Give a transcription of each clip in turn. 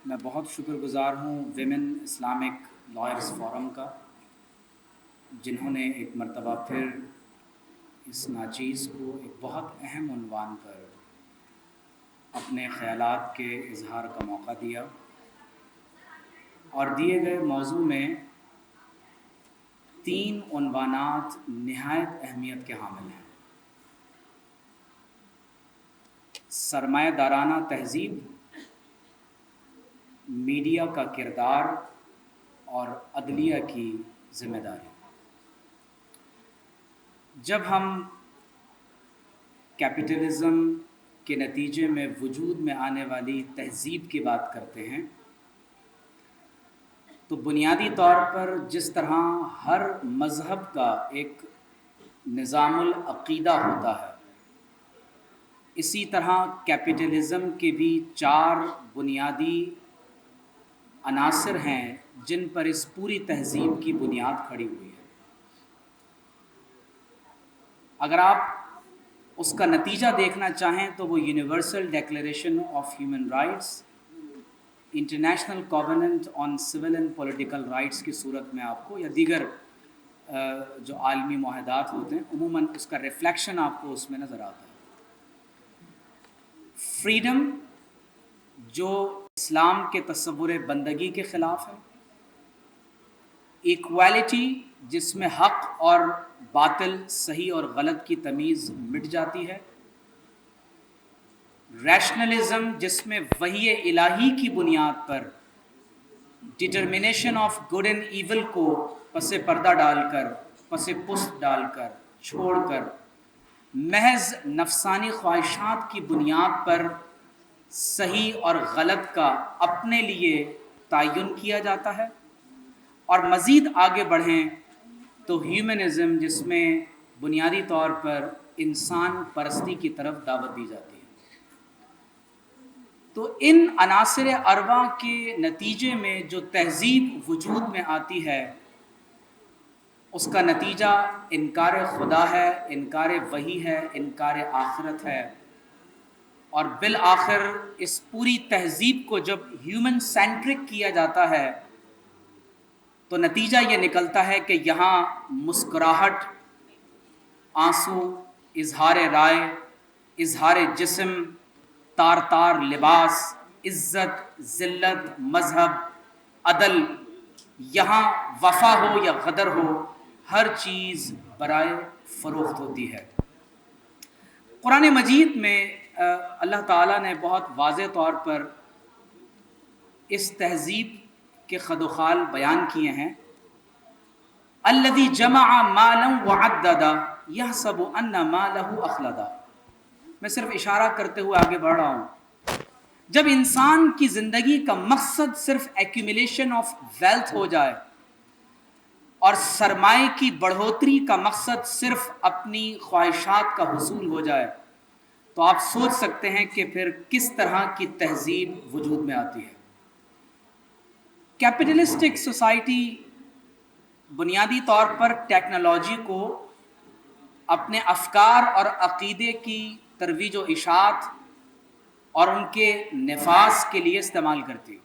میں بہت شکر گزار ہوں ویمن اسلامک لائرز فورم کا، جنہوں نے ایک مرتبہ پھر اس ناچیز کو ایک بہت اہم عنوان پر اپنے خیالات کے اظہار کا موقع دیا، اور دیے گئے موضوع میں 3 عنوانات نہایت اہمیت کے حامل ہیں: سرمایہ دارانہ تہذیب، میڈیا کا کردار، اور عدلیہ کی ذمہ داری۔ جب ہم کیپٹلزم کے نتیجے میں وجود میں آنے والی تہذیب کی بات کرتے ہیں تو بنیادی طور پر جس طرح ہر مذہب کا ایک نظام العقیدہ ہوتا ہے، اسی طرح کیپٹلزم کے بھی 4 بنیادی عناصر ہیں جن پر اس پوری تہذیب کی بنیاد کھڑی ہوئی ہے۔ اگر آپ اس کا نتیجہ دیکھنا چاہیں تو وہ universal declaration of human rights, international covenant on civil and political rights کی صورت میں آپ کو، یا دیگر جو عالمی معاہدات ہوتے ہیں، عموماً اس کا ریفلیکشن آپ کو اس میں نظر آتا ہے۔ فریڈم، جو اسلام کے تصور بندگی کے خلاف ہے۔ ایکویلٹی، جس میں حق اور باطل، صحیح اور غلط کی تمیز مٹ جاتی ہے۔ ریشنلزم، جس میں وحی الہی کی بنیاد پر determination of good and evil کو پس پردہ ڈال کر، پس پشت ڈال کر، چھوڑ کر محض نفسانی خواہشات کی بنیاد پر صحیح اور غلط کا اپنے لیے تعین کیا جاتا ہے۔ اور مزید آگے بڑھیں تو ہیومنزم، جس میں بنیادی طور پر انسان پرستی کی طرف دعوت دی جاتی ہے۔ تو ان عناصر اربع کے نتیجے میں جو تہذیب وجود میں آتی ہے، اس کا نتیجہ انکار خدا ہے، انکار وحی ہے، انکار آخرت ہے، اور بالآخر اس پوری تہذیب کو جب ہیومن سینٹرک کیا جاتا ہے تو نتیجہ یہ نکلتا ہے کہ یہاں مسکراہٹ، آنسو، اظہار رائے، اظہار جسم، تار تار لباس، عزت، ذلت، مذہب، عدل، یہاں وفا ہو یا غدر ہو، ہر چیز برائے فروخت ہوتی ہے۔ قرآن مجید میں اللہ تعالیٰ نے بہت واضح طور پر اس تہذیب کے خد و خال بیان کیے ہیں۔ الذی جمع مالا وعددا یحسب ان مالہ اخلدا۔ میں صرف اشارہ کرتے ہوئے آگے بڑھ رہا ہوں۔ جب انسان کی زندگی کا مقصد صرف ایکومولیشن آف ویلتھ ہو جائے اور سرمایہ کی بڑھوتری کا مقصد صرف اپنی خواہشات کا حصول ہو جائے، تو آپ سوچ سکتے ہیں کہ پھر کس طرح کی تہذیب وجود میں آتی ہے۔ کیپٹلسٹک سوسائٹی بنیادی طور پر ٹیکنالوجی کو اپنے افکار اور عقیدے کی ترویج و اشاعت اور ان کے نفاذ کے لیے استعمال کرتی ہے،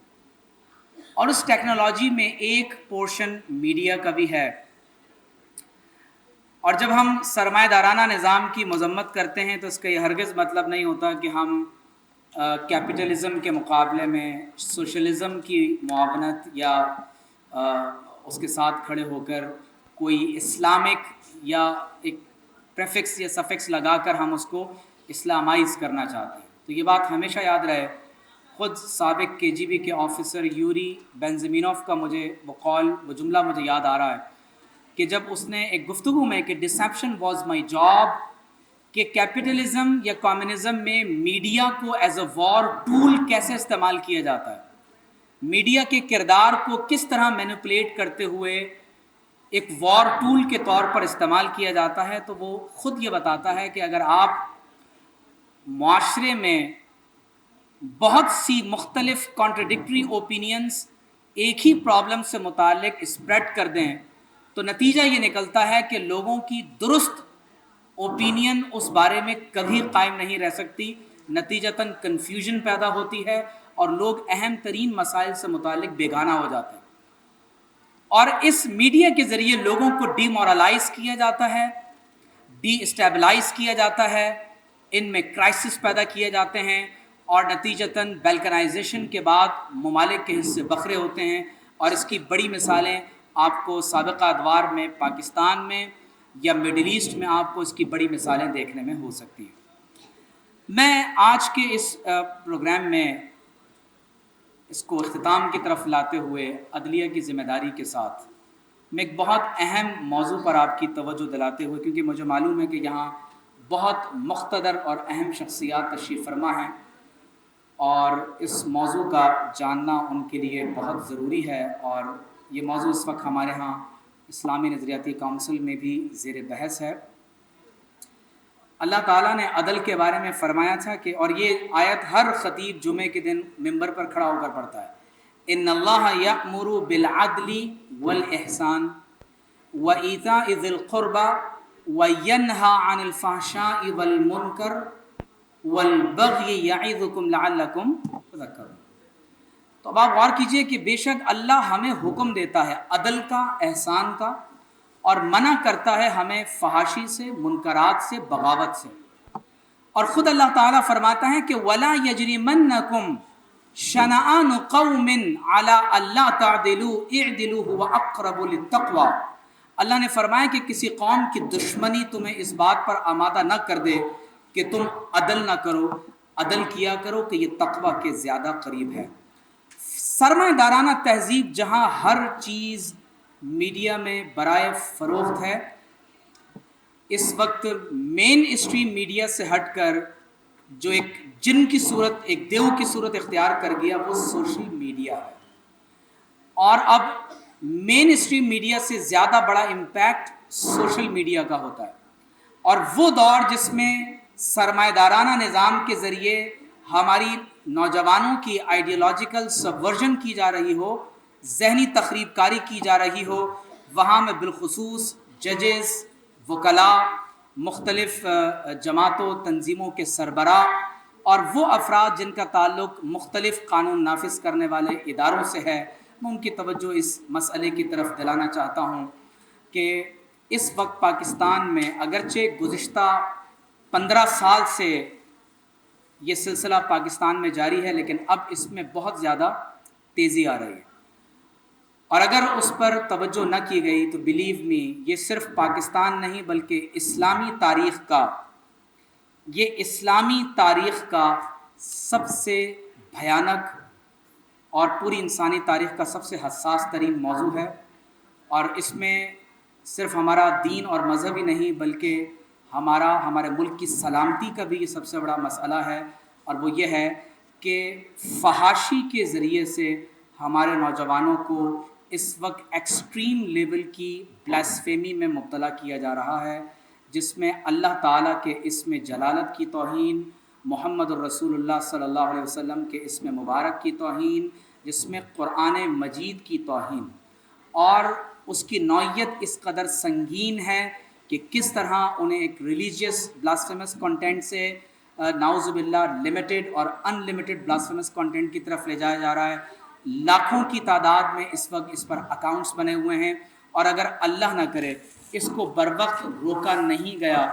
اور اس ٹیکنالوجی میں ایک پورشن میڈیا کا بھی ہے۔ اور جب ہم سرمایہ دارانہ نظام کی مذمت کرتے ہیں تو اس کا یہ ہرگز مطلب نہیں ہوتا کہ ہم کیپٹلزم کے مقابلے میں سوشلزم کی معاونت یا اس کے ساتھ کھڑے ہو کر کوئی اسلامک یا ایک پریفکس یا سفکس لگا کر ہم اس کو اسلامائز کرنا چاہتے ہیں۔ تو یہ بات ہمیشہ یاد رہے۔ خود سابق KGB کے آفیسر یوری بینزمینوف کا مجھے وہ جملہ مجھے یاد آ رہا ہے کہ جب اس نے ایک گفتگو میں کہ ڈسیپشن واز مائی جاب، کہ کیپٹلزم یا کمیونزم میں میڈیا کو ایز اے وار ٹول کیسے استعمال کیا جاتا ہے، میڈیا کے کردار کو کس طرح مینیپولیٹ کرتے ہوئے ایک وار ٹول کے طور پر استعمال کیا جاتا ہے، تو وہ خود یہ بتاتا ہے کہ اگر آپ معاشرے میں بہت سی مختلف کانٹرڈکٹری اوپینینز ایک ہی پرابلم سے متعلق اسپریڈ کر دیں تو نتیجہ یہ نکلتا ہے کہ لوگوں کی درست اوپینین اس بارے میں کبھی قائم نہیں رہ سکتی، نتیجتاً کنفیوژن پیدا ہوتی ہے اور لوگ اہم ترین مسائل سے متعلق بیگانہ ہو جاتے ہیں، اور اس میڈیا کے ذریعے لوگوں کو ڈی مورلائز کیا جاتا ہے، ڈی اسٹیبلائز کیا جاتا ہے، ان میں کرائسس پیدا کیے جاتے ہیں، اور نتیجتاً بیلکنائزیشن کے بعد ممالک کے حصے بکھرے ہوتے ہیں، اور اس کی بڑی مثالیں آپ کو سابقہ ادوار میں پاکستان میں یا مڈل ایسٹ میں آپ کو اس کی بڑی مثالیں دیکھنے میں ہو سکتی ہیں۔ میں آج کے اس پروگرام میں اس کو اختتام کی طرف لاتے ہوئے عدلیہ کی ذمہ داری کے ساتھ میں ایک بہت اہم موضوع پر آپ کی توجہ دلاتے ہوئے، کیونکہ مجھے معلوم ہے کہ یہاں بہت مقتدر اور اہم شخصیات تشریف فرما ہیں اور اس موضوع کا جاننا ان کے لیے بہت ضروری ہے، اور یہ موضوع اس وقت ہمارے ہاں اسلامی نظریاتی کونسل میں بھی زیر بحث ہے۔ اللہ تعالیٰ نے عدل کے بارے میں فرمایا تھا کہ، اور یہ آیت ہر خطیب جمعے کے دن ممبر پر کھڑا ہو کر پڑھتا ہے، ان اللہ یأمر بالعدل والاحسان وایتاء ذی القربى وینہی عن الفحشاء والمنکر والبغی یعظکم لعلکم تذکرون۔ تو اب آپ غور کیجئے کہ بے شک اللہ ہمیں حکم دیتا ہے عدل کا، احسان کا، اور منع کرتا ہے ہمیں فحاشی سے، منکرات سے، بغاوت سے، اور خود اللہ تعالیٰ فرماتا ہے کہ وَلَا يَجْرِمَنَّكُمْ شَنَآنُ قَوْمٍ عَلَىٰ أَلَّا تَعْدِلُوا اعْدِلُوا هُوَ أَقْرَبُ لِلتَّقْوَىٰ۔ اللہ نے فرمایا کہ کسی قوم کی دشمنی تمہیں اس بات پر آمادہ نہ کر دے کہ تم عدل نہ کرو، عدل کیا کرو کہ یہ تقویٰ کے زیادہ قریب ہے۔ سرمایہ دارانہ تہذیب جہاں ہر چیز میڈیا میں برائے فروخت ہے، اس وقت مین اسٹریم میڈیا سے ہٹ کر جو ایک جن کی صورت، ایک دیو کی صورت اختیار کر گیا، وہ سوشل میڈیا ہے، اور اب مین اسٹریم میڈیا سے زیادہ بڑا امپیکٹ سوشل میڈیا کا ہوتا ہے، اور وہ دور جس میں سرمایہ دارانہ نظام کے ذریعے ہماری نوجوانوں کی آئیڈیالوجیکل سبورژن کی جا رہی ہو، ذہنی تخریب کاری کی جا رہی ہو، وہاں میں بالخصوص ججز، وکلاء، مختلف جماعتوں تنظیموں کے سربراہ اور وہ افراد جن کا تعلق مختلف قانون نافذ کرنے والے اداروں سے ہے، میں ان کی توجہ اس مسئلے کی طرف دلانا چاہتا ہوں کہ اس وقت پاکستان میں اگرچہ گزشتہ 15 سال سے یہ سلسلہ پاکستان میں جاری ہے، لیکن اب اس میں بہت زیادہ تیزی آ رہی ہے، اور اگر اس پر توجہ نہ کی گئی تو بلیو می یہ صرف پاکستان نہیں بلکہ اسلامی تاریخ کا سب سے بھیانک اور پوری انسانی تاریخ کا سب سے حساس ترین موضوع ہے، اور اس میں صرف ہمارا دین اور مذہب ہی نہیں بلکہ ہمارے ملک کی سلامتی کا بھی یہ سب سے بڑا مسئلہ ہے، اور وہ یہ ہے کہ فحاشی کے ذریعے سے ہمارے نوجوانوں کو اس وقت ایکسٹریم لیول کی بلاسفیمی میں مبتلا کیا جا رہا ہے، جس میں اللہ تعالیٰ کے اسم جلالت کی توہین، محمد الرسول اللہ صلی اللہ علیہ وسلم کے اسم مبارک کی توہین، جس میں قرآن مجید کی توہین، اور اس کی نوعیت اس قدر سنگین ہے کہ کس طرح انہیں ایک ریلیجیس بلاسفیمس کنٹینٹ سے نعوذ باللہ لمیٹڈ اور ان لمیٹڈ بلاسفیمس کنٹینٹ کی طرف لے جایا جا رہا ہے۔ لاکھوں کی تعداد میں اس وقت اس پر اکاؤنٹس بنے ہوئے ہیں، اور اگر اللہ نہ کرے اس کو بروقت روکا نہیں گیا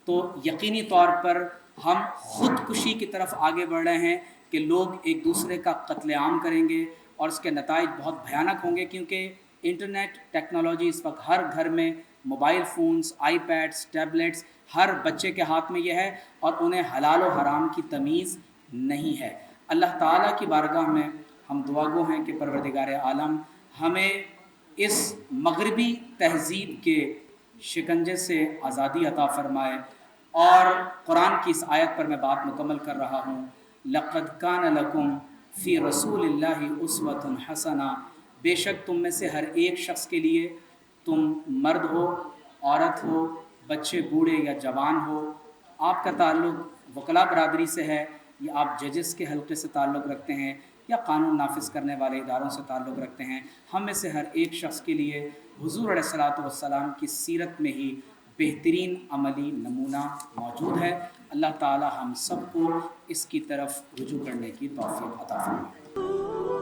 تو یقینی طور پر ہم خودکشی کی طرف آگے بڑھ رہے ہیں کہ لوگ ایک دوسرے کا قتل عام کریں گے، اور اس کے نتائج بہت بھیانک ہوں گے، کیونکہ انٹرنیٹ ٹیکنالوجی اس وقت ہر گھر میں، موبائل فونز، آئی پیڈز، ٹیبلٹس، ہر بچے کے ہاتھ میں یہ ہے، اور انہیں حلال و حرام کی تمیز نہیں ہے۔ اللہ تعالیٰ کی بارگاہ میں ہم دعا گو ہیں کہ پروردگار عالم ہمیں اس مغربی تہذیب کے شکنجے سے آزادی عطا فرمائے، اور قرآن کی اس آیت پر میں بات مکمل کر رہا ہوں، لَقَدْ كَانَ لَكُمْ فِي رَسُولِ اللَّهِ أُسْوَةٌ حَسَنَةٌ، بے شک تم میں سے ہر ایک شخص کے لیے، تم مرد ہو، عورت ہو، بچے بوڑھے یا جوان ہو، آپ کا تعلق وکلاء برادری سے ہے یا آپ ججز کے حلقے سے تعلق رکھتے ہیں یا قانون نافذ کرنے والے اداروں سے تعلق رکھتے ہیں، ہم میں سے ہر ایک شخص کے لیے حضور علیہ الصلاۃ والسلام کی سیرت میں ہی بہترین عملی نمونہ موجود ہے۔ اللہ تعالی ہم سب کو اس کی طرف رجوع کرنے کی توفیق عطا فرمائے۔